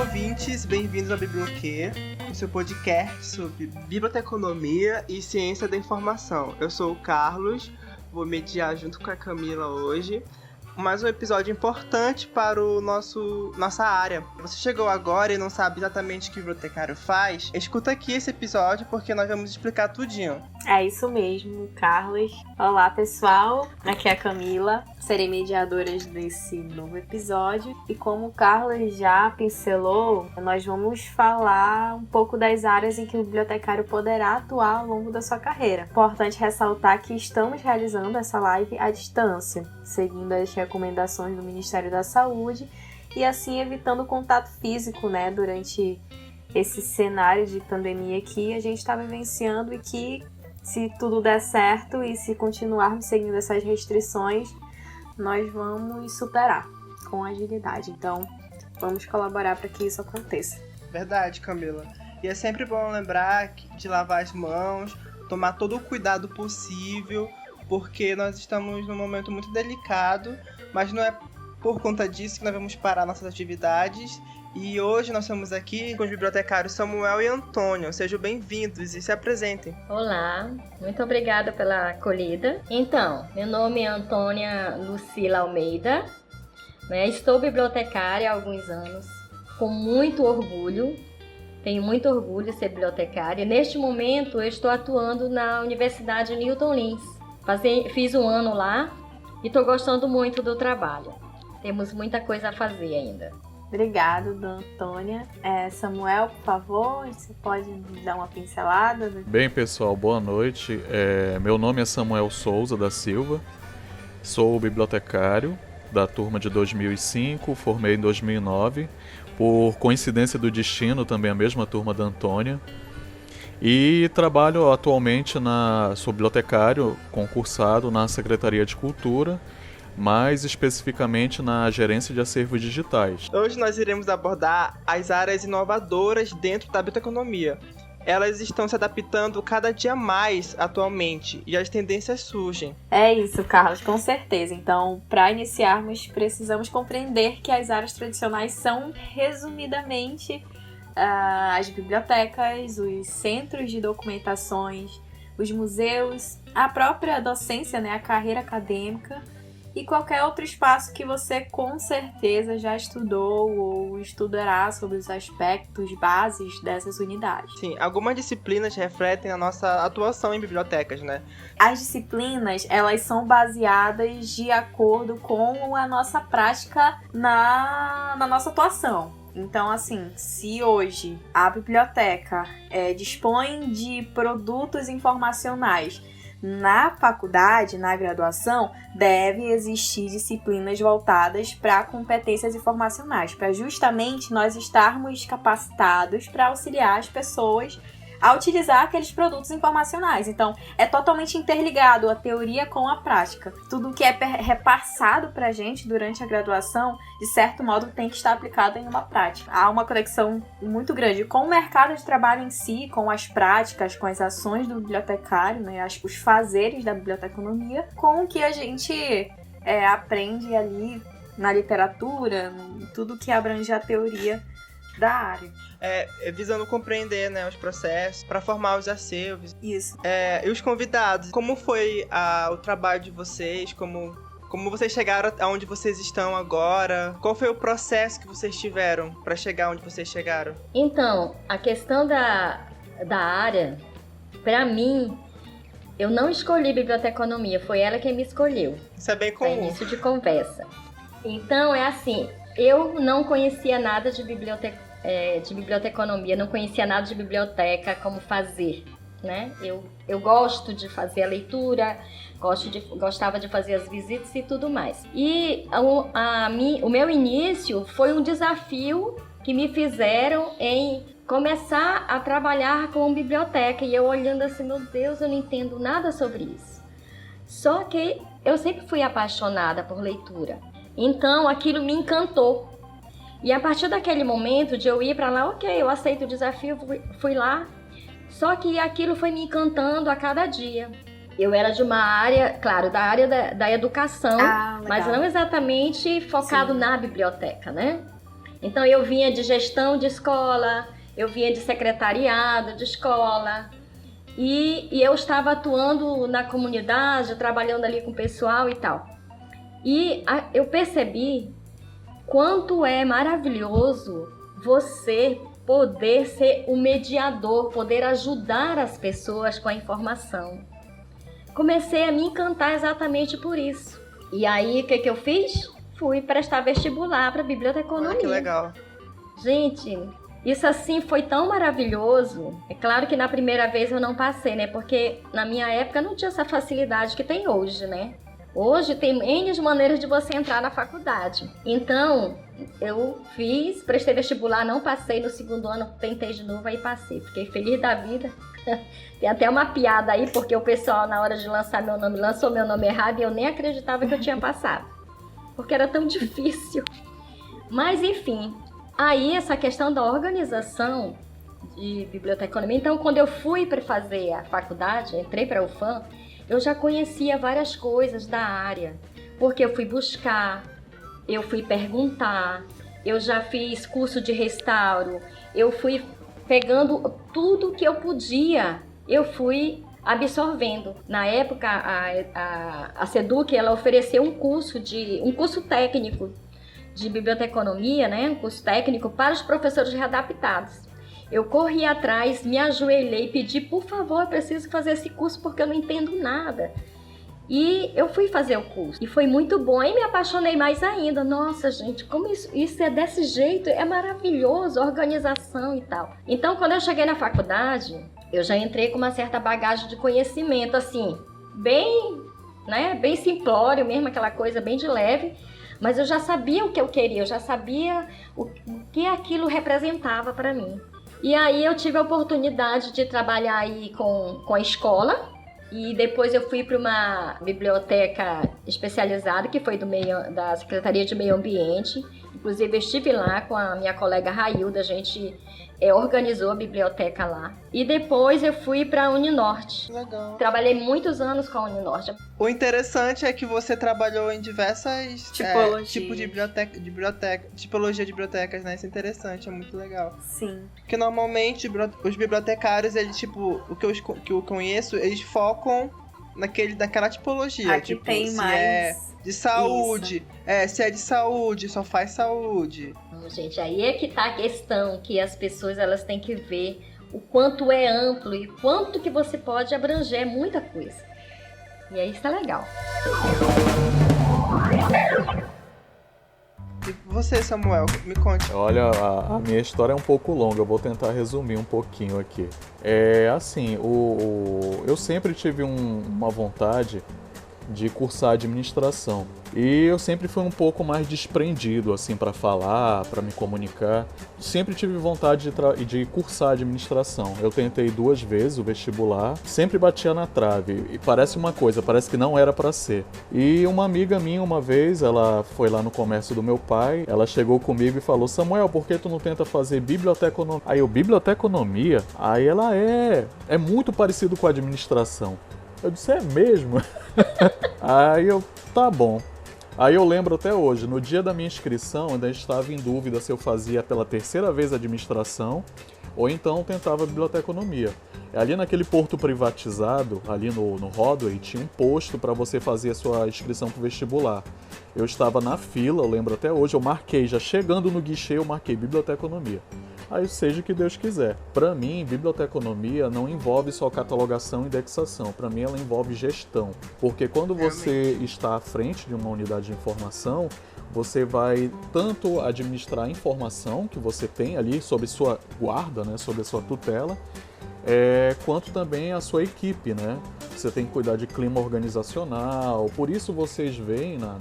ouvintes, bem-vindos ao Biblioquê, o seu podcast sobre biblioteconomia e ciência da informação. Eu sou o Carlos, vou mediar junto com a Camila hoje. Mais um episódio importante para nossa área. Você chegou agora e não sabe exatamente o que o bibliotecário faz? Escuta aqui esse episódio porque nós vamos explicar tudinho. É isso mesmo, Carlos. Olá, pessoal. Aqui é a Camila. Serei mediadora desse novo episódio. E como o Carlos já pincelou, nós vamos falar um pouco das áreas em que o bibliotecário poderá atuar ao longo da sua carreira. Importante ressaltar que estamos realizando essa live à distância, seguindo as recomendações do Ministério da Saúde e assim evitando o contato físico, durante esse cenário de pandemia que a gente está vivenciando e que, se tudo der certo e se continuarmos seguindo essas restrições, nós vamos superar com agilidade. Então, vamos colaborar para que isso aconteça. Verdade, Camila. E é sempre bom lembrar de lavar as mãos, tomar todo o cuidado possível, porque nós estamos num momento muito delicado, mas não é por conta disso que nós vamos parar nossas atividades. E hoje nós estamos aqui com os bibliotecários Samuel e Antônio. Sejam bem-vindos e se apresentem. Olá, muito obrigada pela acolhida. Então, meu nome é Antônia Lucila Almeida, estou bibliotecária há alguns anos, com muito orgulho. Tenho muito orgulho de ser bibliotecária. Neste momento, eu estou atuando na Universidade Newton Lins. Fiz um ano lá e estou gostando muito do trabalho. Temos muita coisa a fazer ainda. Obrigada, dona Antônia. Samuel, por favor, você pode nos dar uma pincelada? Bem, pessoal, boa noite. Meu nome é Samuel Souza da Silva. Sou bibliotecário da turma de 2005, formei em 2009. Por coincidência do destino, também a mesma turma da Antônia. E trabalho atualmente sou bibliotecário concursado na Secretaria de Cultura, mais especificamente na gerência de acervos digitais. Hoje nós iremos abordar as áreas inovadoras dentro da biblioteconomia. Elas estão se adaptando cada dia mais atualmente e as tendências surgem. É isso, Carlos, com certeza. Então, para iniciarmos, precisamos compreender que as áreas tradicionais são, resumidamente, as bibliotecas, os centros de documentações, os museus, a própria docência, a carreira acadêmica e qualquer outro espaço que você com certeza já estudou ou estudará sobre os aspectos bases dessas unidades. Sim, algumas disciplinas refletem a nossa atuação em bibliotecas, As disciplinas, elas são baseadas de acordo com a nossa prática na nossa atuação. Então, assim, se hoje a biblioteca dispõe de produtos informacionais na faculdade, na graduação, deve existir disciplinas voltadas para competências informacionais, para justamente nós estarmos capacitados para auxiliar as pessoas a utilizar aqueles produtos informacionais. Então, é totalmente interligado a teoria com a prática. Tudo que é repassado para a gente durante a graduação, de certo modo, tem que estar aplicado em uma prática. Há uma conexão muito grande com o mercado de trabalho em si, com as práticas, com as ações do bibliotecário, os fazeres da biblioteconomia, com o que a gente aprende ali na literatura, tudo que abrange a teoria da área. Visando compreender os processos para formar os acervos. Isso. E os convidados, como foi o trabalho de vocês, como vocês chegaram aonde vocês estão agora? Qual foi o processo que vocês tiveram para chegar onde vocês chegaram? Então, a questão da área, para mim, eu não escolhi biblioteconomia, foi ela quem me escolheu. Isso é bem comum. É início de conversa. Então, é assim, eu não conhecia nada de biblioteconomia, não conhecia nada de biblioteca, como fazer, Eu gosto de fazer a leitura, gostava de fazer as visitas e tudo mais. E o meu início foi um desafio que me fizeram em começar a trabalhar com biblioteca. E eu olhando assim, meu Deus, eu não entendo nada sobre isso. Só que eu sempre fui apaixonada por leitura. Então aquilo me encantou. E a partir daquele momento de eu ir para lá, ok, eu aceito o desafio, fui lá. Só que aquilo foi me encantando a cada dia. Eu era de uma área, claro, da área da educação, mas não exatamente focado na biblioteca, Então eu vinha de gestão de escola, eu vinha de secretariado de escola, e eu estava atuando na comunidade, trabalhando ali com o pessoal e tal. E eu percebi quanto é maravilhoso você poder ser o mediador, poder ajudar as pessoas com a informação. Comecei a me encantar exatamente por isso. E aí, o que eu fiz? Fui prestar vestibular para biblioteconomia. Olha que legal. Gente, isso assim foi tão maravilhoso. É claro que na primeira vez eu não passei, né? Porque na minha época não tinha essa facilidade que tem hoje, né? Hoje tem N maneiras de você entrar na faculdade. Então, eu prestei vestibular, não passei. No segundo ano, tentei de novo, aí passei. Fiquei feliz da vida. Tem até uma piada aí, porque o pessoal, na hora de lançar meu nome, lançou meu nome errado e eu nem acreditava que eu tinha passado. Porque era tão difícil. Mas, enfim, aí essa questão da organização de biblioteconomia. Então, quando eu fui para fazer a faculdade, entrei para a UFAM, eu já conhecia várias coisas da área, porque eu fui buscar, eu fui perguntar, eu já fiz curso de restauro, eu fui pegando tudo que eu podia, eu fui absorvendo. Na época, a SEDUC, ela ofereceu um curso técnico de biblioteconomia, né? Um curso técnico para os professores readaptados. Eu corri atrás, me ajoelhei, pedi, por favor, eu preciso fazer esse curso porque eu não entendo nada. E eu fui fazer o curso. E foi muito bom. E me apaixonei mais ainda. Nossa, gente, como isso é desse jeito? É maravilhoso, organização e tal. Então, quando eu cheguei na faculdade, eu já entrei com uma certa bagagem de conhecimento, assim, bem simplório mesmo, aquela coisa bem de leve. Mas eu já sabia o que eu queria, eu já sabia o que aquilo representava para mim. E aí eu tive a oportunidade de trabalhar aí com a escola, e depois eu fui para uma biblioteca especializada, que foi da Secretaria de Meio Ambiente. Inclusive eu estive lá com a minha colega Railda, a gente organizou a biblioteca lá. E depois eu fui para a Uninorte. Legal. Trabalhei muitos anos com a Uninorte. O interessante é que você trabalhou em diversas tipos de biblioteca, tipologia de bibliotecas, né? Isso é interessante, é muito legal. Sim. Porque normalmente os bibliotecários, eles, tipo, o que eu conheço, eles focam naquela tipologia. Aqui tipo, tem se mais. é de saúde. Se é de saúde, só faz saúde. Não, gente, aí é que tá a questão, que as pessoas elas têm que ver o quanto é amplo e quanto que você pode abranger muita coisa. E aí está legal. E você, Samuel, me conte. Olha, a minha história é um pouco longa, eu vou tentar resumir um pouquinho aqui. Assim, eu sempre tive uma vontade de cursar administração. E eu sempre fui um pouco mais desprendido, assim, para falar, para me comunicar. Sempre tive vontade de cursar administração. Eu tentei 2 vezes o vestibular, sempre batia na trave. E parece que não era para ser. E uma amiga minha, uma vez, ela foi lá no comércio do meu pai, ela chegou comigo e falou: Samuel, por que tu não tenta fazer biblioteconomia? Aí eu, biblioteconomia? Aí ela é muito parecido com a administração. Eu disse, é mesmo? Aí eu, tá bom. Aí eu lembro até hoje, no dia da minha inscrição, ainda estava em dúvida se eu fazia pela 3ª vez administração ou então tentava biblioteconomia. Ali naquele porto privatizado, ali no Rodway, tinha um posto para você fazer a sua inscrição para o vestibular. Eu estava na fila, eu lembro até hoje, eu marquei, já chegando no guichê, eu marquei biblioteconomia. Aí seja o que Deus quiser. Para mim, biblioteconomia não envolve só catalogação e indexação. Para mim, ela envolve gestão. Porque quando você está à frente de uma unidade de informação, você vai tanto administrar a informação que você tem ali sob sua guarda, né, sob a sua tutela, quanto também a sua equipe, né? Você tem que cuidar de clima organizacional. Por isso vocês veem na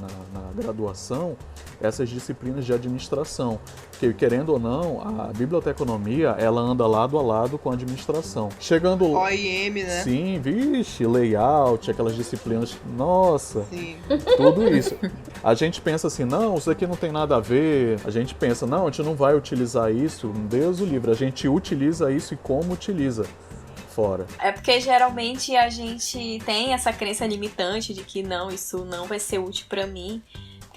graduação essas disciplinas de administração. Porque, querendo ou não, a biblioteconomia, ela anda lado a lado com a administração. Chegando... OIM, né? Sim, vixe, layout, aquelas disciplinas... Nossa, Sim. Tudo isso. A gente pensa assim, não, isso aqui não tem nada a ver. A gente pensa, não, a gente não vai utilizar isso. Deus o livre, a gente utiliza isso e como utiliza. Fora. É porque geralmente a gente tem essa crença limitante de que não, isso não vai ser útil pra mim.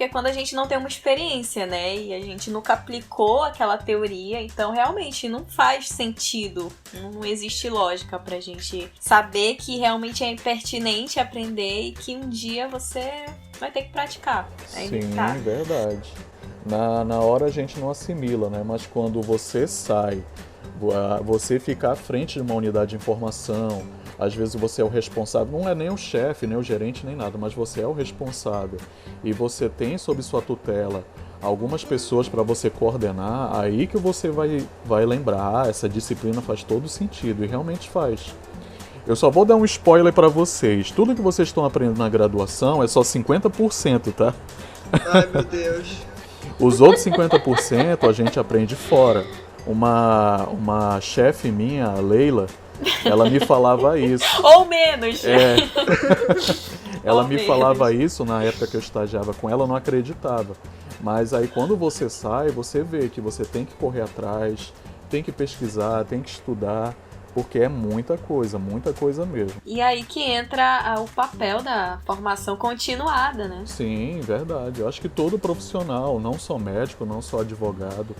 porque quando a gente não tem uma experiência, né, e a gente nunca aplicou aquela teoria, então realmente não faz sentido, não existe lógica pra gente saber que realmente é pertinente aprender e que um dia você vai ter que praticar. É inevitável. Sim, verdade. Na hora a gente não assimila, né? Mas quando você sai, você fica à frente de uma unidade de informação, às vezes você é o responsável, não é nem o chefe, nem o gerente, nem nada, mas você é o responsável e você tem sob sua tutela algumas pessoas para você coordenar, aí que você vai lembrar, essa disciplina faz todo sentido, e realmente faz. Eu só vou dar um spoiler para vocês. Tudo que vocês estão aprendendo na graduação é só 50%, tá? Ai, meu Deus. Os outros 50% a gente aprende fora. Uma chefe minha, a Leila, ela me falava isso. Ou menos. Ela me falava isso na época que eu estagiava com ela, eu não acreditava. Mas aí quando você sai, você vê que você tem que correr atrás, tem que pesquisar, tem que estudar, porque é muita coisa mesmo. E aí que entra o papel da formação continuada, né? Sim, verdade. Eu acho que todo profissional, não só médico, não só advogado,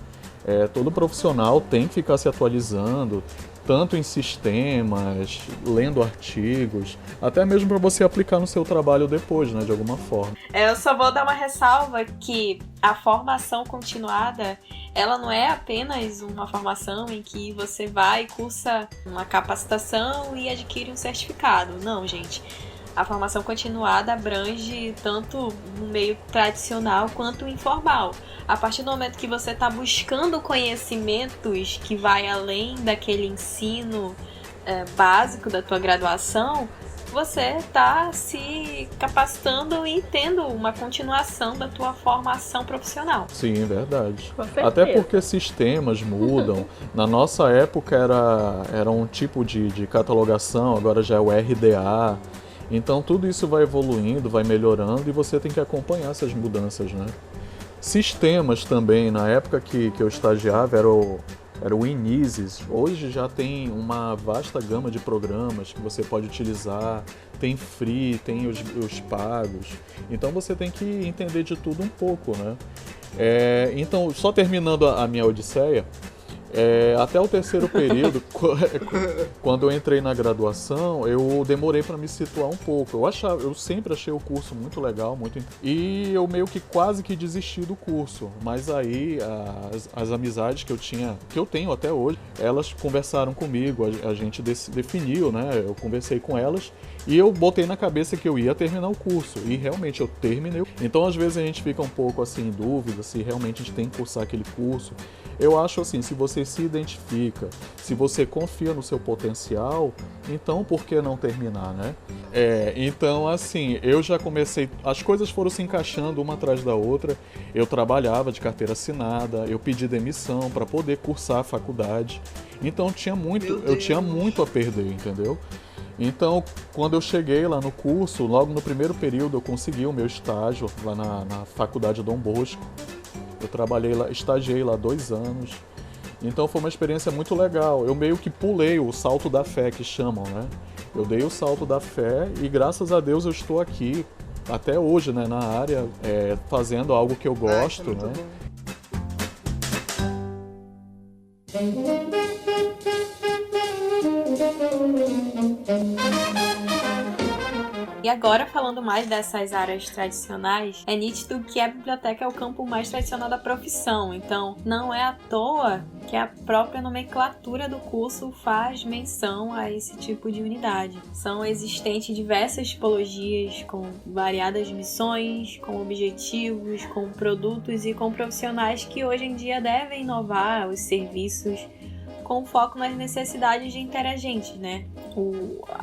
todo profissional tem que ficar se atualizando, tanto em sistemas, lendo artigos, até mesmo para você aplicar no seu trabalho depois, né, de alguma forma. Eu só vou dar uma ressalva que a formação continuada, ela não é apenas uma formação em que você vai, cursa uma capacitação e adquire um certificado. Não, gente. A formação continuada abrange tanto no meio tradicional quanto informal. A partir do momento que você está buscando conhecimentos que vai além daquele ensino básico da tua graduação, você está se capacitando e tendo uma continuação da tua formação profissional. Sim, verdade. Com certeza. Até porque sistemas mudam. Na nossa época era um tipo de catalogação, agora já é o RDA. Então tudo isso vai evoluindo, vai melhorando e você tem que acompanhar essas mudanças, né? Sistemas também, na época que eu estagiava era o Inísis. Hoje já tem uma vasta gama de programas que você pode utilizar, tem free, tem os pagos. Então você tem que entender de tudo um pouco, né? Então, só terminando a minha odisseia, até o terceiro período, quando eu entrei na graduação, eu demorei para me situar um pouco. Eu sempre achei o curso muito legal, e eu meio que quase que desisti do curso. Mas aí as amizades que eu tenho até hoje, elas conversaram comigo, a gente definiu, né? Eu conversei com elas e eu botei na cabeça que eu ia terminar o curso. E realmente eu terminei. Então às vezes a gente fica um pouco assim em dúvida se realmente a gente tem que cursar aquele curso. Eu acho assim, se você se identifica, se você confia no seu potencial, então por que não terminar, né? Então assim, eu já comecei, as coisas foram se encaixando uma atrás da outra, eu trabalhava de carteira assinada, eu pedi demissão para poder cursar a faculdade, então eu tinha muito a perder, entendeu? Então, quando eu cheguei lá no curso, logo no primeiro período eu consegui o meu estágio lá na faculdade Dom Bosco. Eu trabalhei lá, estagiei lá 2 anos. Então foi uma experiência muito legal. Eu meio que pulei o salto da fé, que chamam, né? Eu dei o salto da fé e graças a Deus eu estou aqui até hoje, né, na área, fazendo algo que eu gosto, isso é né? E agora, falando mais dessas áreas tradicionais, é nítido que a biblioteca é o campo mais tradicional da profissão. Então, não é à toa que a própria nomenclatura do curso faz menção a esse tipo de unidade. São existentes diversas tipologias com variadas missões, com objetivos, com produtos e com profissionais que hoje em dia devem inovar os serviços com foco nas necessidades de interagentes, né?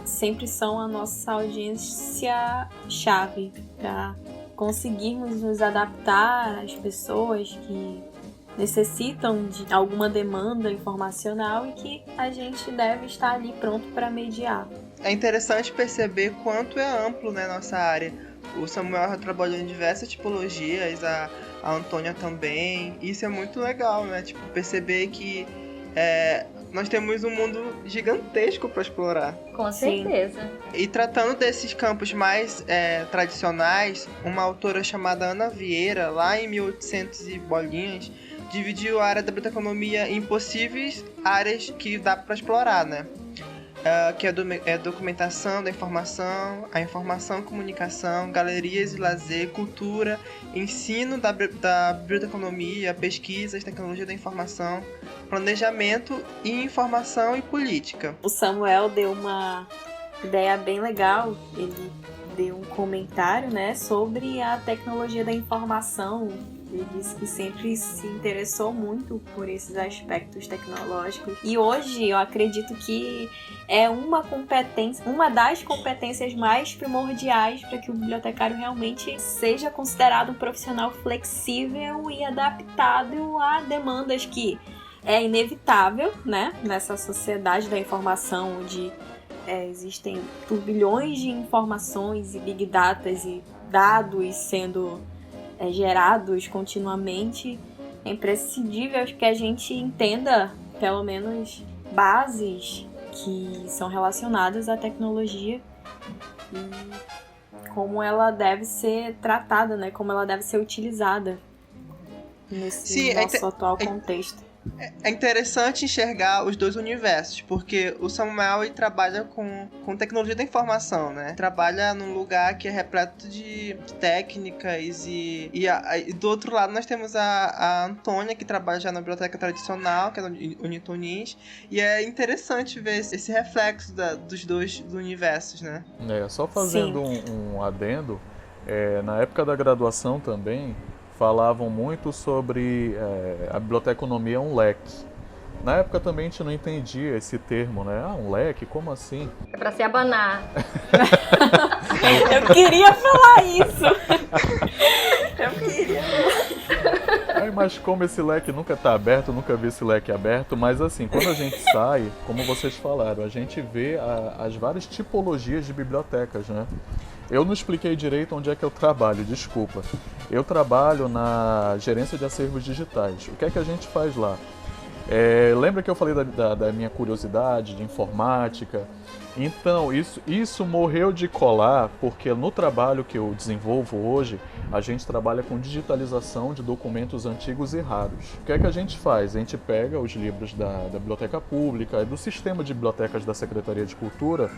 Sempre são a nossa audiência-chave para conseguirmos nos adaptar às pessoas que necessitam de alguma demanda informacional e que a gente deve estar ali pronto para mediar. É interessante perceber quanto é amplo, né, nossa área. O Samuel já trabalhou em diversas tipologias, a Antônia também. Isso é muito legal, né? Tipo, perceber que nós temos um mundo gigantesco para explorar. Com Sim. certeza. E tratando desses campos mais tradicionais, uma autora chamada Ana Vieira, lá em 1800 e bolinhas, dividiu a área da biblioteconomia em possíveis áreas que dá para explorar, né? Que é documentação da informação, a informação, comunicação, galerias e lazer, cultura, ensino da biblioteconomia, pesquisas, tecnologia da informação, planejamento e informação e política. O Samuel deu uma ideia bem legal, ele deu um comentário, né, sobre a tecnologia da informação. Ele disse que sempre se interessou muito por esses aspectos tecnológicos. E hoje eu acredito que é uma das competências mais primordiais para que o bibliotecário realmente seja considerado um profissional flexível e adaptado a demandas que é inevitável, né, nessa sociedade da informação onde existem turbilhões de informações e big data e dados sendo gerados continuamente. É imprescindível que a gente entenda, pelo menos, bases que são relacionadas à tecnologia e como ela deve ser tratada, né? Como ela deve ser utilizada nesse nosso atual contexto. É interessante enxergar os dois universos, porque o Samuel ele trabalha com tecnologia da informação, né? Trabalha num lugar que é repleto de técnicas e do outro lado nós temos a Antônia, que trabalha já na biblioteca tradicional, que é no Unitunins, e é interessante ver esse reflexo dos dois universos, né? Só fazendo um adendo, na época da graduação também, falavam muito sobre a biblioteconomia é um leque. Na época também a gente não entendia esse termo, né? Um leque? Como assim? É pra se abanar. Eu queria falar isso. Eu queria. Mas como esse leque nunca está aberto, nunca vi esse leque aberto, mas assim, quando a gente sai, como vocês falaram, a gente vê as várias tipologias de bibliotecas, né? Eu não expliquei direito onde é que eu trabalho, desculpa. Eu trabalho na gerência de acervos digitais. O que é que a gente faz lá? Lembra que eu falei da minha curiosidade de informática? Então, isso morreu de colar, porque no trabalho que eu desenvolvo hoje, a gente trabalha com digitalização de documentos antigos e raros. O que é que a gente faz? A gente pega os livros da Biblioteca Pública e do sistema de bibliotecas da Secretaria de Cultura,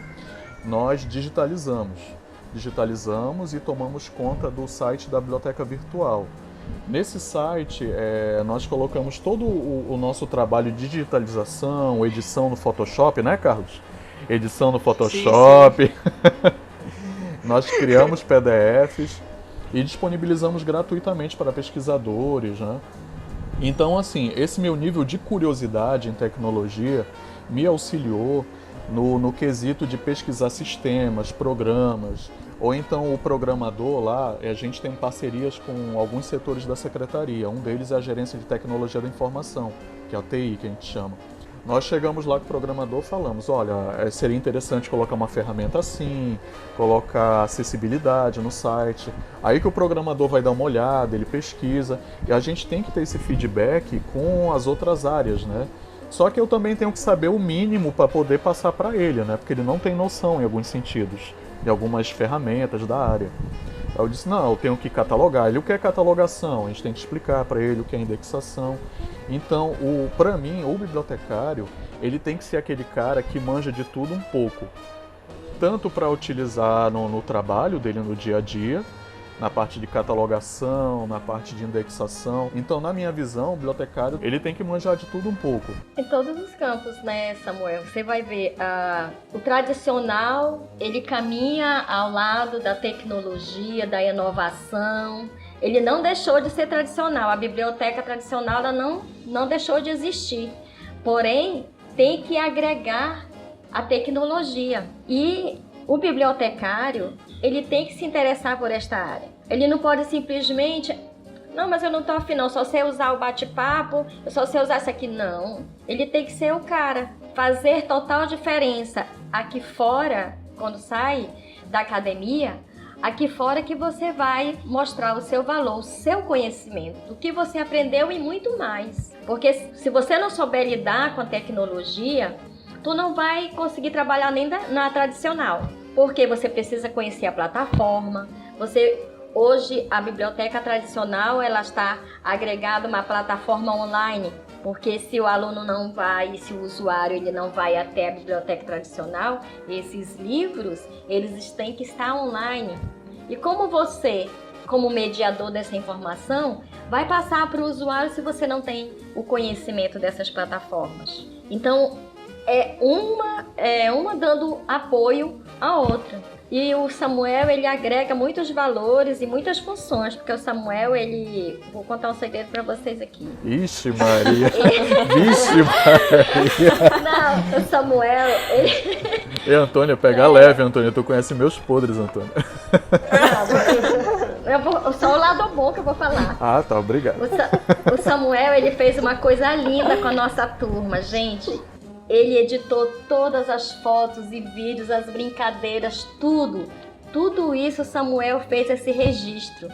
nós digitalizamos e tomamos conta do site da biblioteca virtual. Nesse site, nós colocamos todo o nosso trabalho de digitalização, edição no Photoshop, né, Carlos? Edição no Photoshop. Sim. Nós criamos PDFs e disponibilizamos gratuitamente para pesquisadores, né? Então, assim, esse meu nível de curiosidade em tecnologia me auxiliou no quesito de pesquisar sistemas, programas, ou então o programador lá, a gente tem parcerias com alguns setores da secretaria, um deles é a Gerência de Tecnologia da Informação, que é a TI que a gente chama. Nós chegamos lá com o programador e falamos, olha, seria interessante colocar uma ferramenta assim, colocar acessibilidade no site. Aí que o programador vai dar uma olhada, ele pesquisa, e a gente tem que ter esse feedback com as outras áreas, né? Só que eu também tenho que saber o mínimo para poder passar para ele, né? Porque ele não tem noção em alguns sentidos, de algumas ferramentas da área. Eu disse, não, eu tenho que catalogar. Ele, o que é catalogação? A gente tem que explicar para ele o que é indexação. Então, para mim, o bibliotecário, ele tem que ser aquele cara que manja de tudo um pouco. Tanto para utilizar no trabalho dele no dia a dia, na parte de catalogação, na parte de indexação. Então, na minha visão, o bibliotecário, ele tem que manjar de tudo um pouco. Em todos os campos, né, Samuel? Você vai ver, o tradicional, ele caminha ao lado da tecnologia, da inovação. Ele não deixou de ser tradicional. A biblioteca tradicional, ela não deixou de existir. Porém, tem que agregar a tecnologia. E o bibliotecário, ele tem que se interessar por esta área. Ele não pode simplesmente, não, mas eu não estou afim, não, só sei usar o bate-papo, eu só sei usar isso aqui. Não, ele tem que ser o cara, fazer total diferença. Aqui fora, quando sai da academia, aqui fora que você vai mostrar o seu valor, o seu conhecimento, o que você aprendeu e muito mais. Porque se você não souber lidar com a tecnologia, tu não vai conseguir trabalhar nem na tradicional. Porque você precisa conhecer a plataforma. Hoje, a biblioteca tradicional, ela está agregada a uma plataforma online. Porque se o aluno não vai, se o usuário ele não vai até a biblioteca tradicional, esses livros, eles têm que estar online. E como você, como mediador dessa informação, vai passar para o usuário se você não tem o conhecimento dessas plataformas? Então, é uma dando apoio à outra. E o Samuel, ele agrega muitos valores e muitas funções, porque o Samuel, vou contar um segredo para vocês aqui. Ixi, Maria! Vixe, Maria! Não, o Samuel, E Antônia, pega leve, Antônia. Tu conhece meus podres, Antônia. Não, só o lado bom que eu vou falar. Ah, tá, obrigado. O Samuel, ele fez uma coisa linda com a nossa turma, gente. Ele editou todas as fotos e vídeos, as brincadeiras, tudo. Tudo isso o Samuel fez esse registro.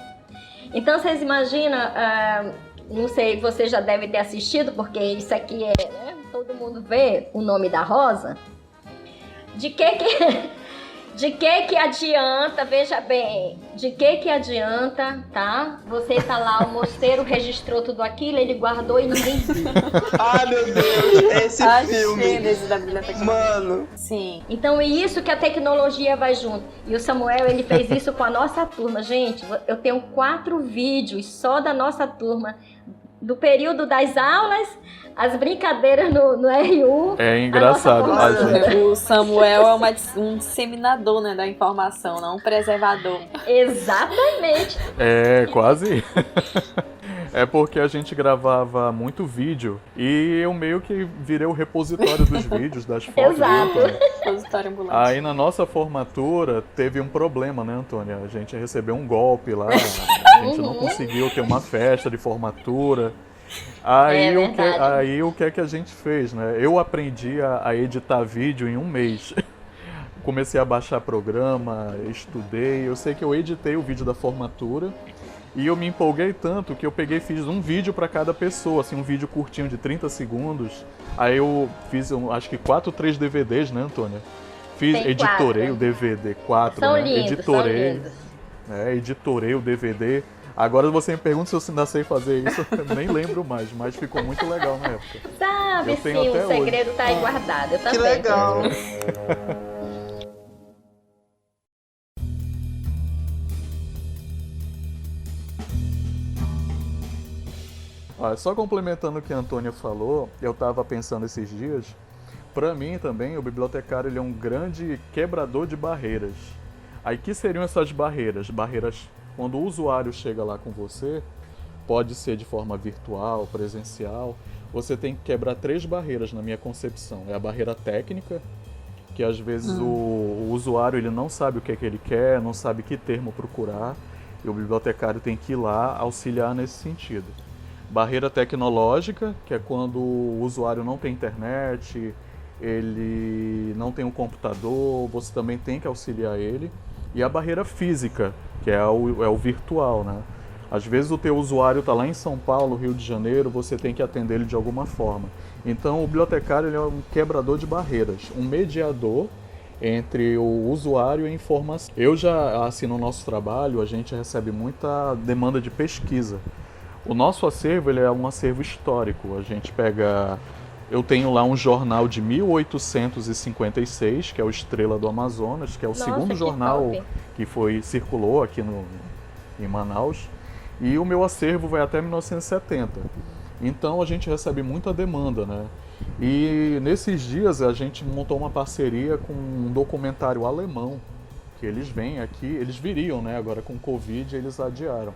Então vocês imaginam, não sei, você já deve ter assistido, porque isso aqui todo mundo vê o nome da Rosa. De que adianta, veja bem, de que adianta, tá? Você tá lá, o mosteiro registrou tudo aquilo, ele guardou e ninguém viu. Ah, meu Deus, esse filme. Da biblioteca. Mano. Sim. Então é isso que a tecnologia vai junto. E o Samuel, ele fez isso com a nossa turma. Gente, eu tenho 4 vídeos só da nossa turma, do período das aulas, as brincadeiras no RU. É engraçado. O Samuel é um disseminador, né, da informação, não um preservador. Exatamente. É, quase. É porque a gente gravava muito vídeo e eu meio que virei o repositório dos vídeos, das fotos. Exato. Repositório ambulante. Aí na nossa formatura teve um problema, né, Antônia? A gente recebeu um golpe lá, a gente não conseguiu ter uma festa de formatura. Aí, o que é que a gente fez, né? Eu aprendi a editar vídeo em um mês. Comecei a baixar programa, estudei. Eu sei que eu editei o vídeo da formatura e eu me empolguei tanto que eu peguei e fiz um vídeo para cada pessoa, assim, um vídeo curtinho de 30 segundos. Aí eu fiz, acho que 4 ou 3 DVDs, né, Antônia? Editorei o DVD, 4, são né? lindos, Editorei, são lindos. Editorei o DVD. Agora você me pergunta se eu ainda sei fazer isso, eu nem lembro mais, mas ficou muito legal na época. Sabe, Eu sim, tenho até o segredo tá aí guardado. Eu Que também. legal. Só complementando o que a Antônia falou, eu estava pensando esses dias, para mim também o bibliotecário ele é um grande quebrador de barreiras. Aí que seriam essas barreiras? Barreiras quando o usuário chega lá com você, pode ser de forma virtual, presencial, você tem que quebrar 3 barreiras na minha concepção. É a barreira técnica, que às vezes o usuário ele não sabe o que é que ele quer, não sabe que termo procurar, e o bibliotecário tem que ir lá auxiliar nesse sentido. Barreira tecnológica, que é quando o usuário não tem internet, ele não tem um computador, você também tem que auxiliar ele. E a barreira física, que é o virtual, né? Às vezes o teu usuário está lá em São Paulo, Rio de Janeiro, você tem que atender ele de alguma forma. Então o bibliotecário ele é um quebrador de barreiras, um mediador entre o usuário e a informação. No nosso trabalho, a gente recebe muita demanda de pesquisa. O nosso acervo ele é um acervo histórico. A gente pega... Eu tenho lá um jornal de 1856, que é o Estrela do Amazonas, que é o segundo jornal que circulou aqui em Manaus. E o meu acervo vai até 1970. Então a gente recebe muita demanda, né? E nesses dias a gente montou uma parceria com um documentário alemão, que eles vêm aqui, eles viriam, né? Agora com o Covid eles adiaram.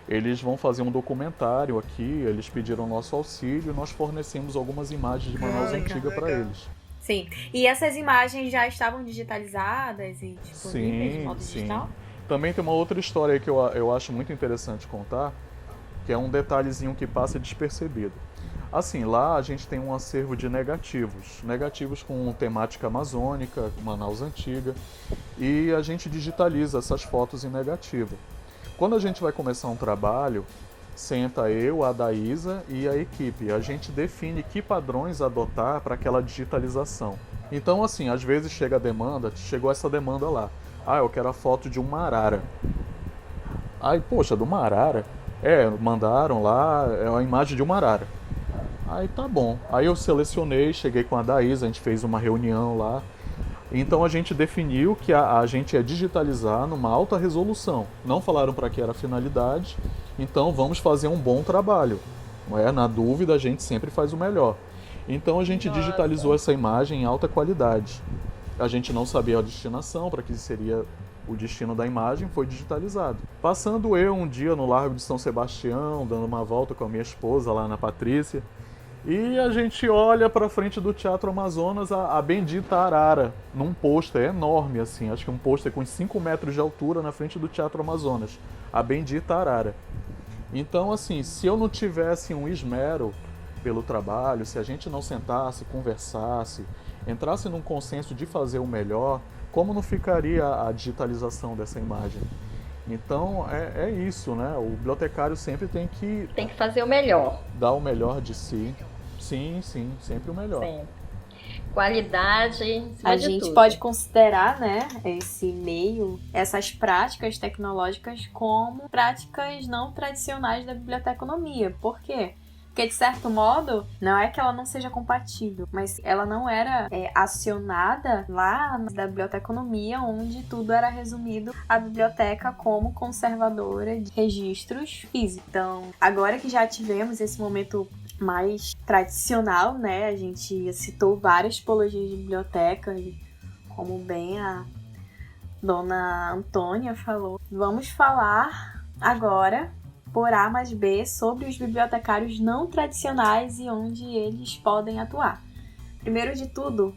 Eles vão fazer um documentário aqui, eles pediram nosso auxílio e nós fornecemos algumas imagens de Manaus antiga para eles. Sim. E essas imagens já estavam digitalizadas e disponíveis de modo digital? Também tem uma outra história aí que eu acho muito interessante contar, que é um detalhezinho que passa despercebido. Assim, lá a gente tem um acervo de negativos com temática amazônica, Manaus Antiga, e a gente digitaliza essas fotos em negativo. Quando a gente vai começar um trabalho, senta eu, a Daísa e a equipe. A gente define que padrões adotar para aquela digitalização. Então, assim, às vezes chegou essa demanda lá. Eu quero a foto de uma arara. Poxa, de uma arara? Mandaram lá, é uma imagem de uma arara. Aí tá bom. Aí eu selecionei, cheguei com a Daísa, a gente fez uma reunião lá. Então a gente definiu que a gente ia digitalizar numa alta resolução. Não falaram para que era a finalidade, então vamos fazer um bom trabalho. Na dúvida, a gente sempre faz o melhor. Então a gente digitalizou essa imagem em alta qualidade. A gente não sabia a destinação, para que seria o destino da imagem, foi digitalizado. Passando eu um dia no Largo de São Sebastião, dando uma volta com a minha esposa lá na Patrícia, e a gente olha para frente do Teatro Amazonas a bendita arara, num pôster enorme, assim, acho que um pôster com 5 metros de altura na frente do Teatro Amazonas. A bendita arara. Então, assim, se eu não tivesse um esmero pelo trabalho, se a gente não sentasse, conversasse, entrasse num consenso de fazer o melhor, como não ficaria a digitalização dessa imagem? Então, é isso, né? O bibliotecário sempre tem que fazer o melhor. Dar o melhor de si. Sim, sempre o melhor. Sempre. Qualidade, a gente tudo. pode considerar, né, esse meio, essas práticas tecnológicas como práticas não tradicionais da biblioteconomia. Por quê? Porque, de certo modo, não é que ela não seja compatível, mas ela não era acionada lá na biblioteconomia, onde tudo era resumido à biblioteca como conservadora de registros físicos. Então, agora que já tivemos esse momento mais tradicional, né, a gente citou várias tipologias de biblioteca, como bem a dona Antônia falou. Vamos falar agora por A mais B sobre os bibliotecários não tradicionais e onde eles podem atuar. Primeiro de tudo,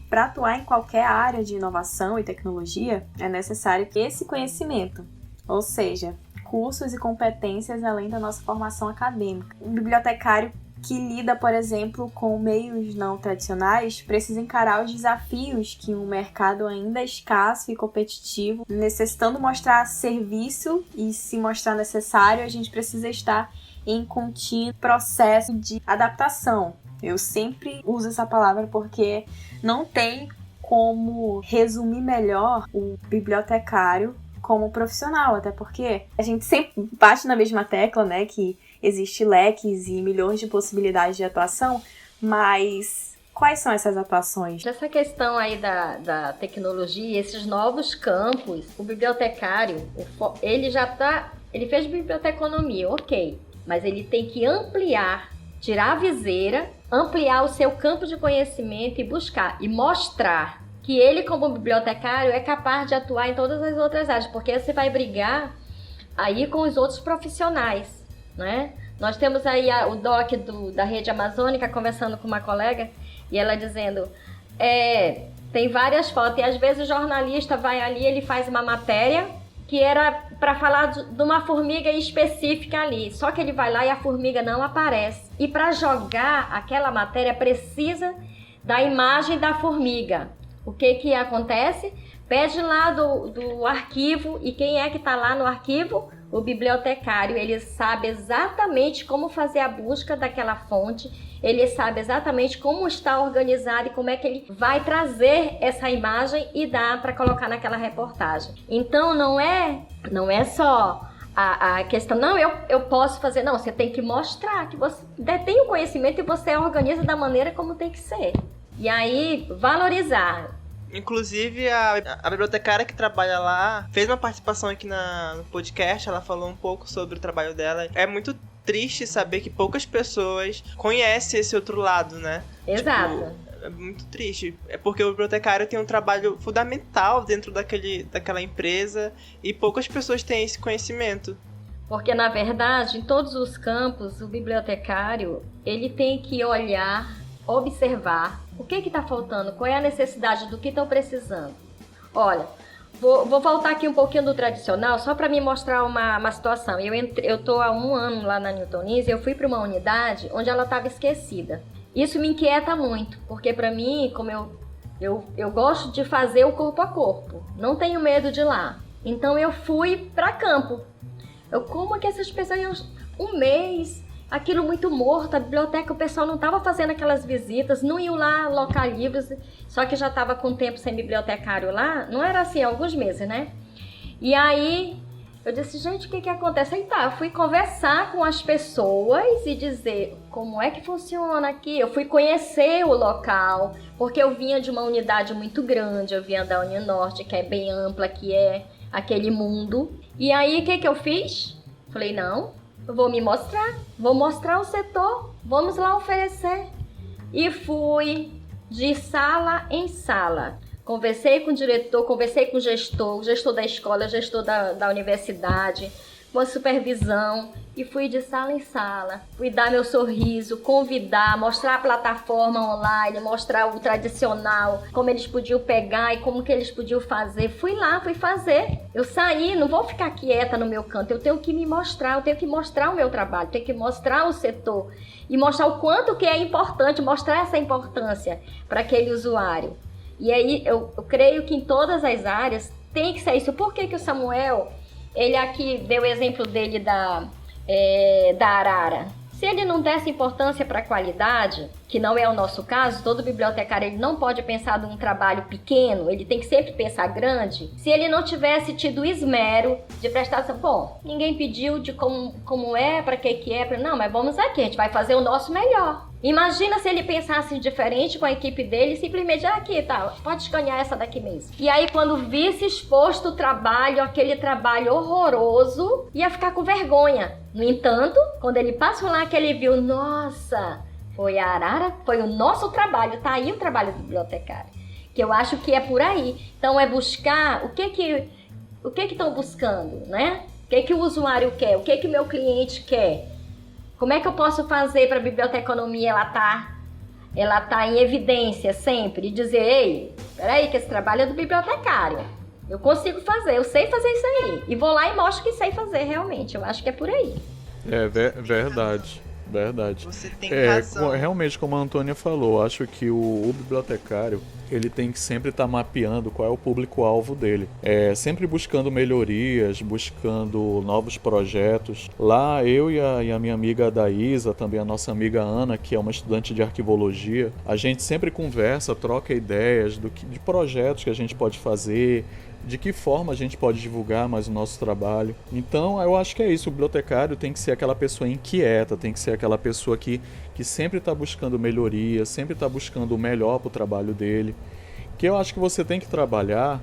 para atuar em qualquer área de inovação e tecnologia, é necessário esse conhecimento, ou seja, cursos e competências além da nossa formação acadêmica. Um bibliotecário que lida, por exemplo, com meios não tradicionais, precisa encarar os desafios que um mercado ainda escasso e competitivo, necessitando mostrar serviço e se mostrar necessário, a gente precisa estar em contínuo processo de adaptação. Eu sempre uso essa palavra porque não tem como resumir melhor o bibliotecário como profissional, até porque a gente sempre bate na mesma tecla, né, que existe leques e milhões de possibilidades de atuação, mas quais são essas atuações? Essa questão aí da tecnologia, esses novos campos, o bibliotecário, ele fez biblioteconomia, ok, mas ele tem que ampliar, tirar a viseira, ampliar o seu campo de conhecimento e buscar e mostrar que ele, como bibliotecário, é capaz de atuar em todas as outras áreas, porque você vai brigar aí com os outros profissionais, né? Nós temos aí o doc da Rede Amazônica conversando com uma colega e ela dizendo, tem várias fotos e às vezes o jornalista vai ali, ele faz uma matéria que era para falar de uma formiga específica ali, só que ele vai lá e a formiga não aparece. E para jogar aquela matéria precisa da imagem da formiga. O que acontece? Pede lá do arquivo, e quem é que está lá no arquivo? O bibliotecário. Ele sabe exatamente como fazer a busca daquela fonte, ele sabe exatamente como está organizado e como é que ele vai trazer essa imagem e dar para colocar naquela reportagem. Então não é só a questão, não, eu posso fazer, não, você tem que mostrar que você detém o conhecimento e você organiza da maneira como tem que ser. E aí, valorizar. Inclusive, a bibliotecária que trabalha lá fez uma participação aqui no podcast, ela falou um pouco sobre o trabalho dela. É muito triste saber que poucas pessoas conhecem esse outro lado, né? Exato. Tipo, é muito triste. É porque o bibliotecário tem um trabalho fundamental dentro daquela empresa e poucas pessoas têm esse conhecimento. Porque, na verdade, em todos os campos, o bibliotecário, ele tem que olhar, observar o que está faltando, qual é a necessidade, do que estão precisando. Olha, Vou voltar aqui um pouquinho do tradicional, só para me mostrar uma situação. Eu tô há 1 ano lá na Newton News e eu fui para uma unidade onde ela estava esquecida. Isso me inquieta muito, porque para mim, como eu gosto de fazer o corpo a corpo, não tenho medo de ir lá. Então eu fui para campo. Como é que essas pessoas, 1 mês, aquilo muito morto, a biblioteca, o pessoal não estava fazendo aquelas visitas, não iam lá locar livros, só que já estava com tempo sem bibliotecário lá, não era assim, alguns meses, né? E aí eu disse, gente, o que acontece? Aí tá, eu fui conversar com as pessoas e dizer como é que funciona aqui. Eu fui conhecer o local, porque eu vinha de uma unidade muito grande, eu vinha da Uninorte, que é bem ampla, que é aquele mundo. E aí o que eu fiz? Falei, não, eu vou me mostrar, vou mostrar o setor, vamos lá oferecer. E fui de sala em sala. Conversei com o diretor, conversei com o gestor da escola, gestor da universidade, com a supervisão, e fui de sala em sala. Fui dar meu sorriso, convidar, mostrar a plataforma online, mostrar o tradicional, como eles podiam pegar e como que eles podiam fazer. Fui lá, fui fazer. Eu saí, não vou ficar quieta no meu canto, eu tenho que me mostrar, eu tenho que mostrar o meu trabalho, tenho que mostrar o setor e mostrar o quanto que é importante, mostrar essa importância para aquele usuário. E aí eu creio que em todas as áreas tem que ser isso. Por que o Samuel, ele aqui deu o exemplo dele da Arara? Se ele não desse importância para a qualidade, que não é o nosso caso, todo bibliotecário ele não pode pensar num trabalho pequeno, ele tem que sempre pensar grande. Se ele não tivesse tido esmero de prestar atenção, bom, ninguém pediu de como é, para que é, não, mas vamos aqui, a gente vai fazer o nosso melhor. Imagina se ele pensasse diferente com a equipe dele, simplesmente, aqui, tá, pode escanear essa daqui mesmo. E aí, quando visse exposto o trabalho, aquele trabalho horroroso, ia ficar com vergonha. No entanto, quando ele passou lá, que ele viu, nossa, foi a Arara, foi o nosso trabalho, tá aí o trabalho do bibliotecário. Que eu acho que é por aí. Então, é buscar o que estão buscando, né? O que o usuário quer, o que o meu cliente quer. Como é que eu posso fazer para a biblioteconomia ela tá em evidência sempre e dizer, ei, peraí, que esse trabalho é do bibliotecário. Eu consigo fazer, eu sei fazer isso aí. E vou lá e mostro que sei fazer realmente. Eu acho que é por aí. É verdade. Verdade. Você tem razão. Realmente, como a Antônia falou, acho que o bibliotecário ele tem que sempre estar mapeando qual é o público-alvo dele. Sempre buscando melhorias, buscando novos projetos. Lá, eu e a minha amiga Daísa, também a nossa amiga Ana, que é uma estudante de arquivologia, a gente sempre conversa, troca ideias de projetos que a gente pode fazer, de que forma a gente pode divulgar mais o nosso trabalho. Então, eu acho que é isso. O bibliotecário tem que ser aquela pessoa inquieta, tem que ser aquela pessoa que sempre está buscando melhoria, sempre está buscando o melhor para o trabalho dele. Que eu acho que você tem que trabalhar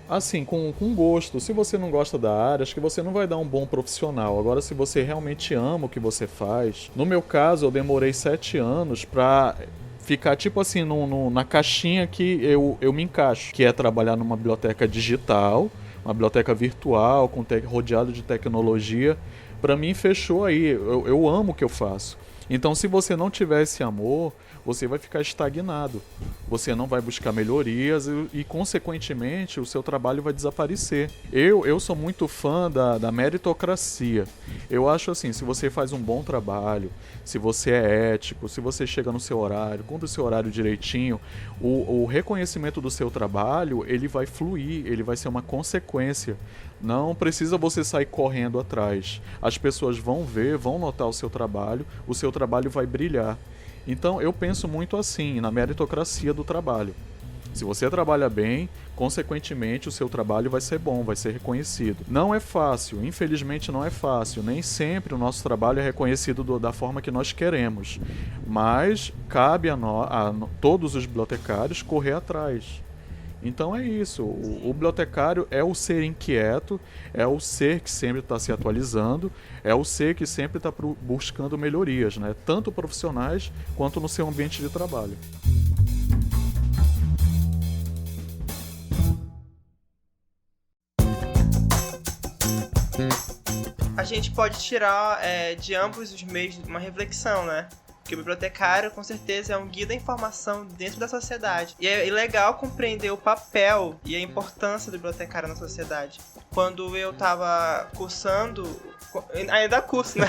assim, com gosto. Se você não gosta da área, acho que você não vai dar um bom profissional. Agora, se você realmente ama o que você faz... No meu caso, eu demorei 7 anos para... ficar tipo assim na caixinha que eu me encaixo, que é trabalhar numa biblioteca digital, uma biblioteca virtual, rodeado de tecnologia. Para mim fechou aí, eu amo o que eu faço. Então, se você não tiver esse amor, você vai ficar estagnado. Você não vai buscar melhorias e consequentemente, o seu trabalho vai desaparecer. Eu sou muito fã da meritocracia. Eu acho assim, se você faz um bom trabalho, se você é ético, se você chega no seu horário, cumpre o seu horário direitinho, o reconhecimento do seu trabalho, ele vai fluir, ele vai ser uma consequência. Não precisa você sair correndo atrás. As pessoas vão ver, vão notar o seu trabalho vai brilhar. Então eu penso muito assim, na meritocracia do trabalho. Se você trabalha bem, consequentemente o seu trabalho vai ser bom, vai ser reconhecido. Não é fácil, infelizmente não é fácil. Nem sempre o nosso trabalho é reconhecido da forma que nós queremos. Mas cabe a todos os bibliotecários correr atrás. Então é isso, o bibliotecário é o ser inquieto, é o ser que sempre está se atualizando, é o ser que sempre está buscando melhorias, né? Tanto profissionais quanto no seu ambiente de trabalho. A gente pode tirar de ambos os meios uma reflexão, né? Porque o bibliotecário, com certeza, é um guia da informação dentro da sociedade. E é legal compreender o papel e a importância do bibliotecário na sociedade. Quando eu tava cursando, ainda curso, né?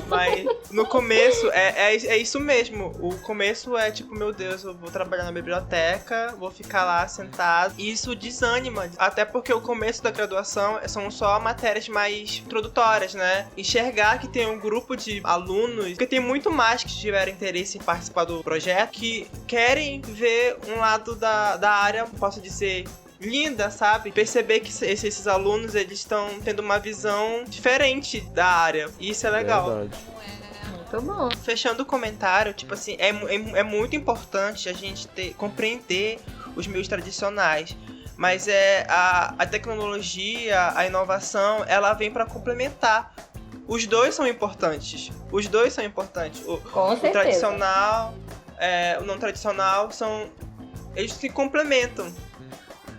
Mas no começo, é isso mesmo. O começo é tipo, meu Deus, eu vou trabalhar na biblioteca, vou ficar lá sentado. E isso desanima. Até porque o começo da graduação são só matérias mais introdutórias, né? Enxergar que tem um grupo de alunos, porque tem muito mais que tiveram interesse em participar do projeto, que querem ver um lado da área, posso dizer, linda, sabe? Perceber que esses alunos, eles estão tendo uma visão diferente da área. E isso é legal. Verdade. Muito bom. Fechando o comentário, tipo assim, é muito importante a gente compreender os meios tradicionais. Mas a tecnologia, a inovação, ela vem para complementar. Os dois são importantes. Com certeza. O tradicional, o não tradicional, eles se complementam.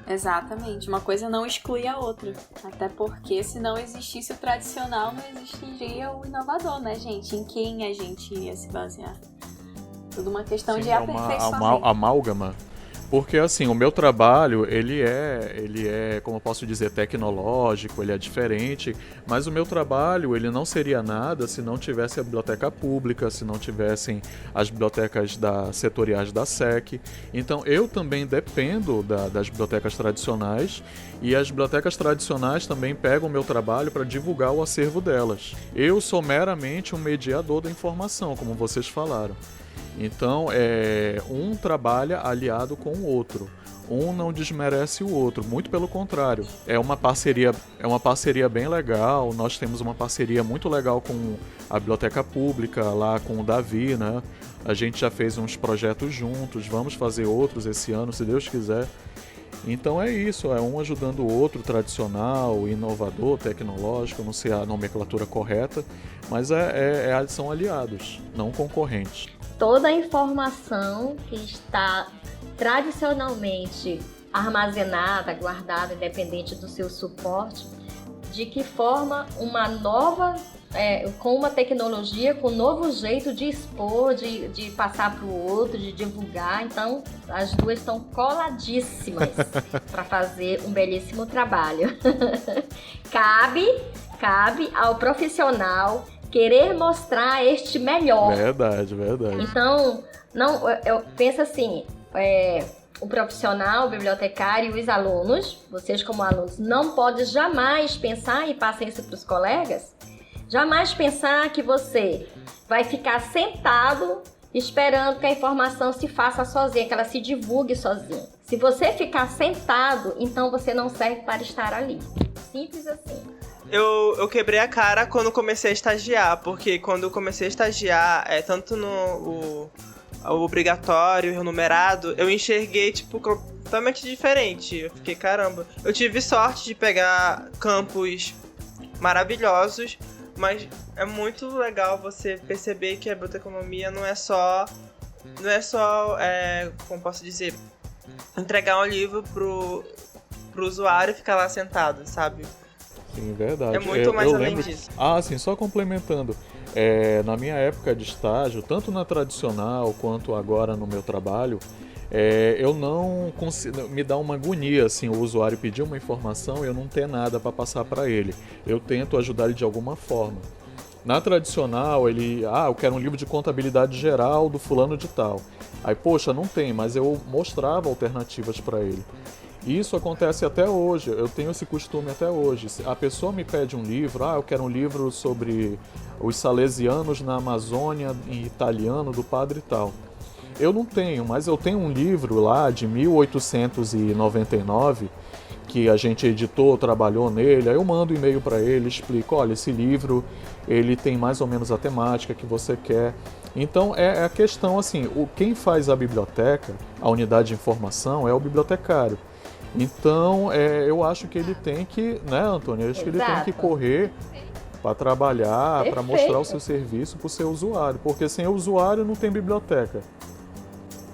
Exatamente, uma coisa não exclui a outra. Até porque se não existisse o tradicional, não existiria o inovador, né, gente? Em quem a gente ia se basear? Tudo uma questão Sim, de é aperfeiçoamento. uma amálgama. Porque assim, o meu trabalho, ele é, como eu posso dizer, tecnológico, ele é diferente, mas o meu trabalho, ele não seria nada se não tivesse a biblioteca pública, se não tivessem as bibliotecas setoriais da SEC. Então, eu também dependo das bibliotecas tradicionais, e as bibliotecas tradicionais também pegam o meu trabalho para divulgar o acervo delas. Eu sou meramente um mediador da informação, como vocês falaram. Então, um trabalha aliado com o outro. Um não desmerece o outro, muito pelo contrário. É uma parceria bem legal. Nós temos uma parceria muito legal com a Biblioteca Pública, lá com o Davi, né? A gente já fez uns projetos juntos, vamos fazer outros esse ano, se Deus quiser. Então é isso, é um ajudando o outro, tradicional, inovador, tecnológico, não sei a nomenclatura correta, mas são aliados, não concorrentes. Toda a informação que está tradicionalmente armazenada, guardada, independente do seu suporte, de que forma uma nova, com uma tecnologia, com um novo jeito de expor, de passar para o outro, de divulgar. Então, as duas estão coladíssimas para fazer um belíssimo trabalho. Cabe ao profissional querer mostrar este melhor. Verdade. Então, eu penso assim, o profissional, o bibliotecário e os alunos, vocês como alunos, não podem jamais pensar, e passem isso para os colegas, jamais pensar que você vai ficar sentado esperando que a informação se faça sozinha, que ela se divulgue sozinha. Se você ficar sentado, então você não serve para estar ali. Simples assim. Eu quebrei a cara quando comecei a estagiar, porque quando eu comecei a estagiar, tanto no o obrigatório e o numerado, eu enxerguei, tipo, completamente diferente. Eu fiquei, caramba. Eu tive sorte de pegar campos maravilhosos, mas é muito legal você perceber que a biblioteconomia não é só, como posso dizer, entregar um livro pro usuário e ficar lá sentado, sabe? Sim, verdade. É muito mais além disso. Sim, só complementando. Na minha época de estágio, tanto na tradicional quanto agora no meu trabalho, eu não consigo, me dá uma agonia assim, o usuário pedir uma informação e eu não ter nada para passar para ele. Eu tento ajudar ele de alguma forma. Na tradicional, eu quero um livro de contabilidade geral do fulano de tal. Aí, poxa, não tem, mas eu mostrava alternativas para ele. Isso acontece até hoje, eu tenho esse costume até hoje. A pessoa me pede um livro, eu quero um livro sobre os salesianos na Amazônia, em italiano, do padre tal. Eu não tenho, mas eu tenho um livro lá de 1899, que a gente editou, trabalhou nele, aí eu mando um e-mail para ele, explico, olha, esse livro, ele tem mais ou menos a temática que você quer. Então, é a questão assim, quem faz a biblioteca, a unidade de informação, é o bibliotecário. Então, eu acho que ele tem que, né, Antônio? Eu acho que ele tem que correr para trabalhar, para mostrar o seu serviço para o seu usuário, porque sem o usuário não tem biblioteca.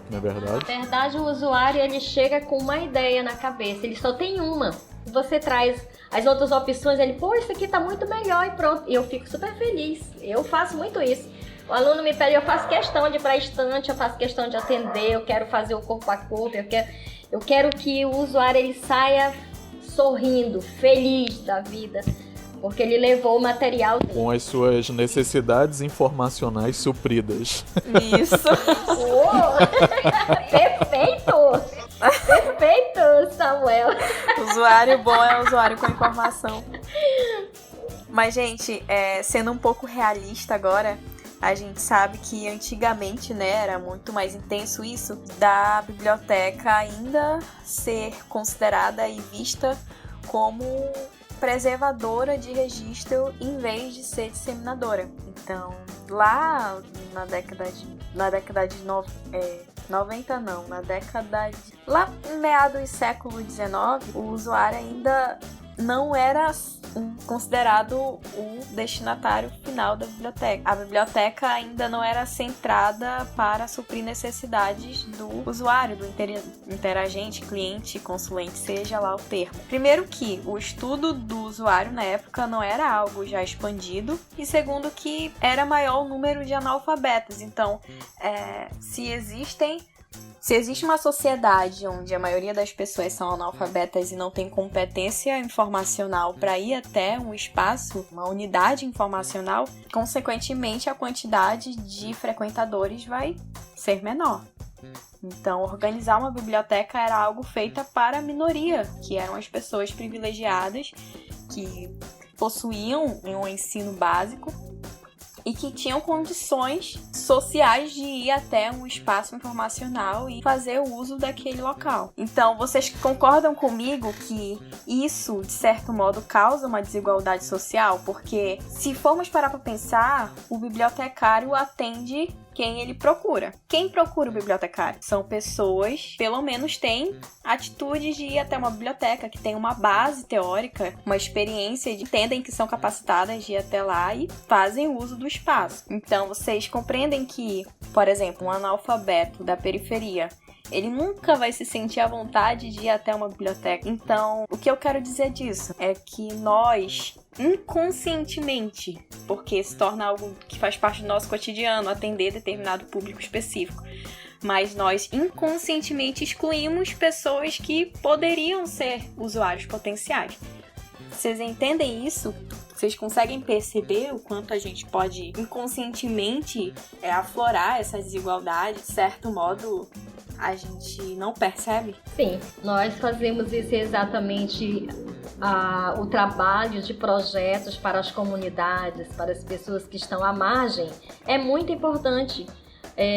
Não é verdade? Na verdade, o usuário ele chega com uma ideia na cabeça, ele só tem uma. Você traz as outras opções, ele, isso aqui tá muito melhor e pronto. E eu fico super feliz, eu faço muito isso. O aluno me pede, eu faço questão de ir para a estante, eu faço questão de atender, eu quero fazer o corpo a corpo, eu quero que o usuário ele saia sorrindo, feliz da vida, porque ele levou o material dele. Com as suas necessidades informacionais supridas. Isso. Perfeito! Perfeito, Samuel! Usuário bom é usuário com informação. Mas, gente, sendo um pouco realista agora, a gente sabe que antigamente, né, era muito mais intenso isso, da biblioteca ainda ser considerada e vista como preservadora de registro em vez de ser disseminadora. Então, lá na década de 90 não, na década de... Lá em meados do século XIX, o usuário ainda não era considerado o destinatário final da biblioteca. A biblioteca ainda não era centrada para suprir necessidades do usuário, do interagente, cliente, consulente, seja lá o termo. Primeiro que o estudo do usuário na época não era algo já expandido, e segundo que era maior o número de analfabetos. Então, se existe uma sociedade onde a maioria das pessoas são analfabetas e não tem competência informacional para ir até um espaço, uma unidade informacional, consequentemente a quantidade de frequentadores vai ser menor. Então, organizar uma biblioteca era algo feito para a minoria, que eram as pessoas privilegiadas, que possuíam um ensino básico e que tinham condições sociais de ir até um espaço informacional e fazer o uso daquele local. Então, vocês concordam comigo que isso, de certo modo, causa uma desigualdade social? Porque, se formos parar para pensar, o bibliotecário atende quem ele procura. Quem procura o bibliotecário? São pessoas, pelo menos têm atitudes de ir até uma biblioteca, que tem uma base teórica, uma experiência, entendem que são capacitadas de ir até lá e fazem uso do espaço. Então, vocês compreendem que, por exemplo, um analfabeto da periferia, ele nunca vai se sentir à vontade de ir até uma biblioteca. Então, o que eu quero dizer disso é que nós, inconscientemente, porque se torna algo que faz parte do nosso cotidiano, atender determinado público específico, mas nós inconscientemente excluímos pessoas que poderiam ser usuários potenciais. Vocês entendem isso? Vocês conseguem perceber o quanto a gente pode inconscientemente aflorar essa desigualdade? De certo modo, a gente não percebe? Sim, nós fazemos isso exatamente o trabalho de projetos para as comunidades, para as pessoas que estão à margem. É muito importante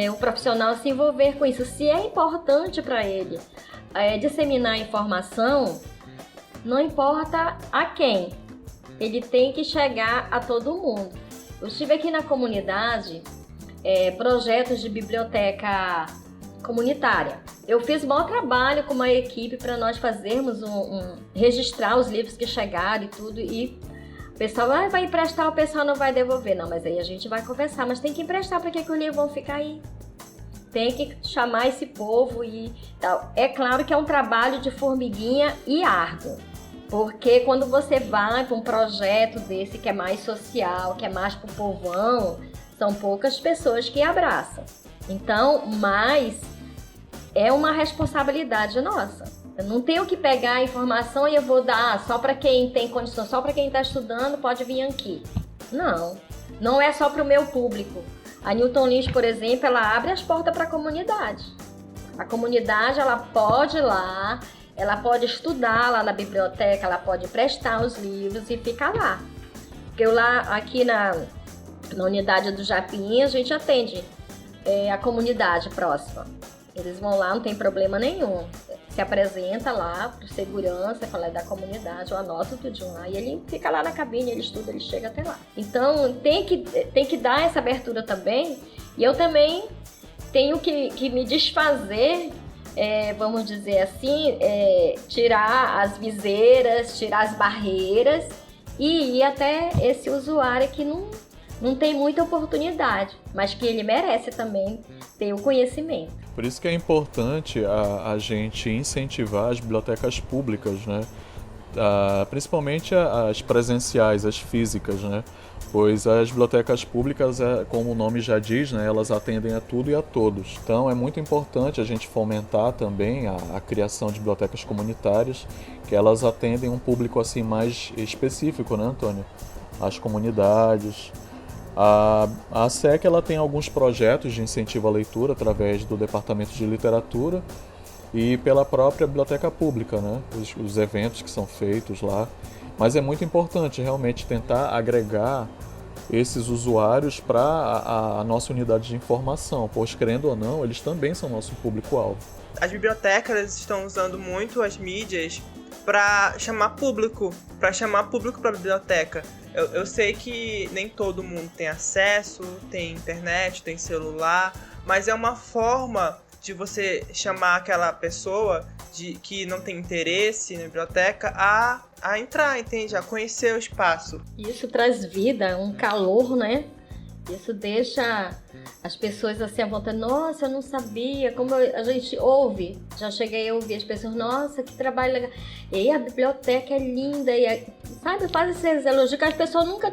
o profissional se envolver com isso. Se é importante para ele disseminar informação, não importa a quem, ele tem que chegar a todo mundo. Eu estive aqui na comunidade, projetos de biblioteca comunitária. Eu fiz um bom trabalho com uma equipe para nós fazermos registrar os livros que chegaram e tudo, e o pessoal vai emprestar, o pessoal não vai devolver. Não, mas aí a gente vai conversar, mas tem que emprestar, para que os livros vão ficar aí? Tem que chamar esse povo e tal. É claro que é um trabalho de formiguinha e árduo, porque quando você vai para um projeto desse que é mais social, que é mais pro povão, são poucas pessoas que abraçam. Então, mas é uma responsabilidade nossa. Eu não tenho que pegar a informação e eu vou dar só para quem tem condição, só para quem está estudando pode vir aqui. Não, não é só para o meu público. A Newton Lins, por exemplo, ela abre as portas para a comunidade. A comunidade, ela pode ir lá, ela pode estudar lá na biblioteca, ela pode emprestar os livros e ficar lá. Porque eu lá, aqui na unidade do Japim, a gente atende a comunidade próxima. Eles vão lá, não tem problema nenhum. Se apresenta lá para segurança, fala da comunidade, eu anoto tudo lá. E ele fica lá na cabine, ele estuda, ele chega até lá. Então, tem que dar essa abertura também. E eu também tenho que me desfazer, vamos dizer assim, tirar as viseiras, tirar as barreiras e ir até esse usuário que não tem muita oportunidade, mas que ele merece também ter o conhecimento. Por isso que é importante a gente incentivar as bibliotecas públicas, né? Principalmente as presenciais, as físicas, né? pois as bibliotecas públicas, como o nome já diz, né, elas atendem a tudo e a todos. Então é muito importante a gente fomentar também a criação de bibliotecas comunitárias, que elas atendem um público assim mais específico, né, Antônio? As comunidades. A SEC ela tem alguns projetos de incentivo à leitura através do Departamento de Literatura e pela própria biblioteca pública, né? Os eventos que são feitos lá. Mas é muito importante realmente tentar agregar esses usuários para a nossa unidade de informação, pois, querendo ou não, eles também são nosso público-alvo. As bibliotecas estão usando muito as mídias para chamar público para a biblioteca. Eu sei que nem todo mundo tem acesso, tem internet, tem celular, mas é uma forma de você chamar aquela pessoa que não tem interesse na biblioteca a entrar, entende? A conhecer o espaço. Isso traz vida, um calor, né? Isso deixa as pessoas assim à vontade. Nossa, eu não sabia. Como a gente ouve, já cheguei a ouvir as pessoas. Nossa, que trabalho legal. E a biblioteca é linda. Sabe, faz esses elogios que as pessoas nunca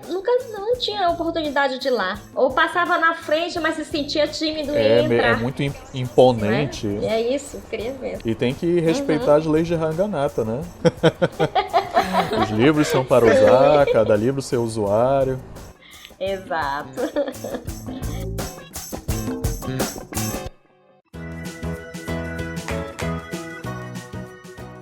não tinham a oportunidade de ir lá. Ou passava na frente, mas se sentia tímido em entrar. É muito imponente. É isso, queria ver. E tem que respeitar as leis de Ranganatha, né? Os livros são para usar, cada livro seu usuário. Exato.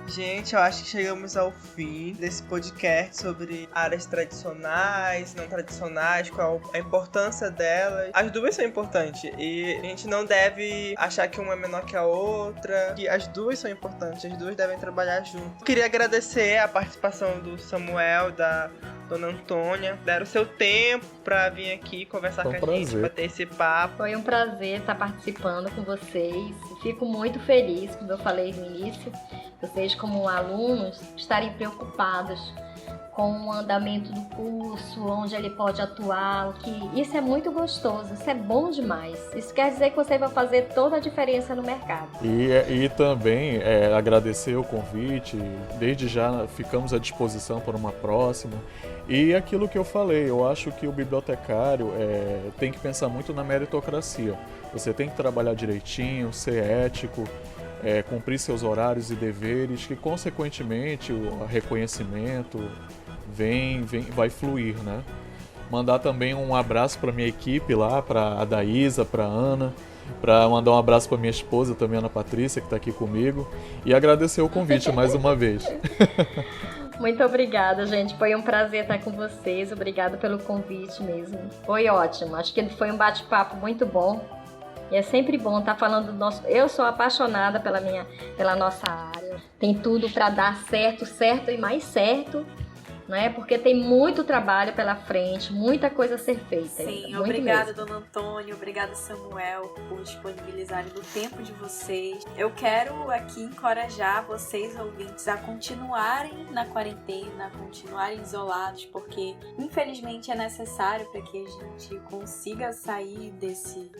Gente, eu acho que chegamos ao fim desse podcast sobre áreas tradicionais, não tradicionais, qual a importância delas. As duas são importantes e a gente não deve achar que uma é menor que a outra, que as duas são importantes, as duas devem trabalhar junto. Queria agradecer a participação do Samuel, da Dona Antônia, deram o seu tempo pra vir aqui conversar com a gente, bater esse papo. Foi um prazer estar participando com vocês. Fico muito feliz, como eu falei no início, vocês como alunos estarem preocupados com o andamento do curso, onde ele pode atuar, isso é muito gostoso, isso é bom demais. Isso quer dizer que você vai fazer toda a diferença no mercado. E também agradecer o convite, desde já ficamos à disposição para uma próxima. E aquilo que eu falei, eu acho que o bibliotecário tem que pensar muito na meritocracia. Você tem que trabalhar direitinho, ser ético, cumprir seus horários e deveres, que consequentemente o reconhecimento vai fluir, né? Mandar também um abraço para minha equipe lá, para a Daísa, para a Ana, para mandar um abraço para minha esposa também, Ana Patrícia, que está aqui comigo, e agradecer o convite mais uma vez. Muito obrigada, gente. Foi um prazer estar com vocês. Obrigada pelo convite mesmo. Foi ótimo. Acho que foi um bate-papo muito bom. E é sempre bom estar falando do nosso... Eu sou apaixonada pela nossa área. Tem tudo para dar certo e mais certo, né? Porque tem muito trabalho pela frente, muita coisa a ser feita. Sim, obrigada, Dona Antônia, obrigada, Samuel, por disponibilizarem do tempo de vocês. Eu quero aqui encorajar vocês, ouvintes, a continuarem na quarentena, a continuarem isolados, porque infelizmente é necessário para que a gente consiga sair desse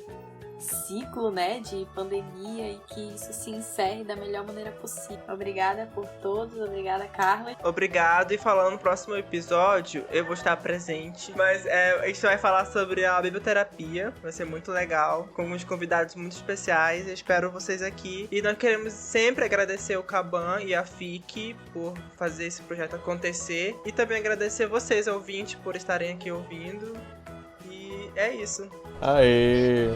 ciclo, né, de pandemia e que isso se encerre da melhor maneira possível. Obrigada por todos, obrigada, Carla. Obrigado, e falando no próximo episódio, eu vou estar presente, mas a gente vai falar sobre a biblioterapia, vai ser muito legal, com uns convidados muito especiais, eu espero vocês aqui. E nós queremos sempre agradecer o Caban e a FIC por fazer esse projeto acontecer, e também agradecer vocês, ouvintes, por estarem aqui ouvindo, e é isso. Aê!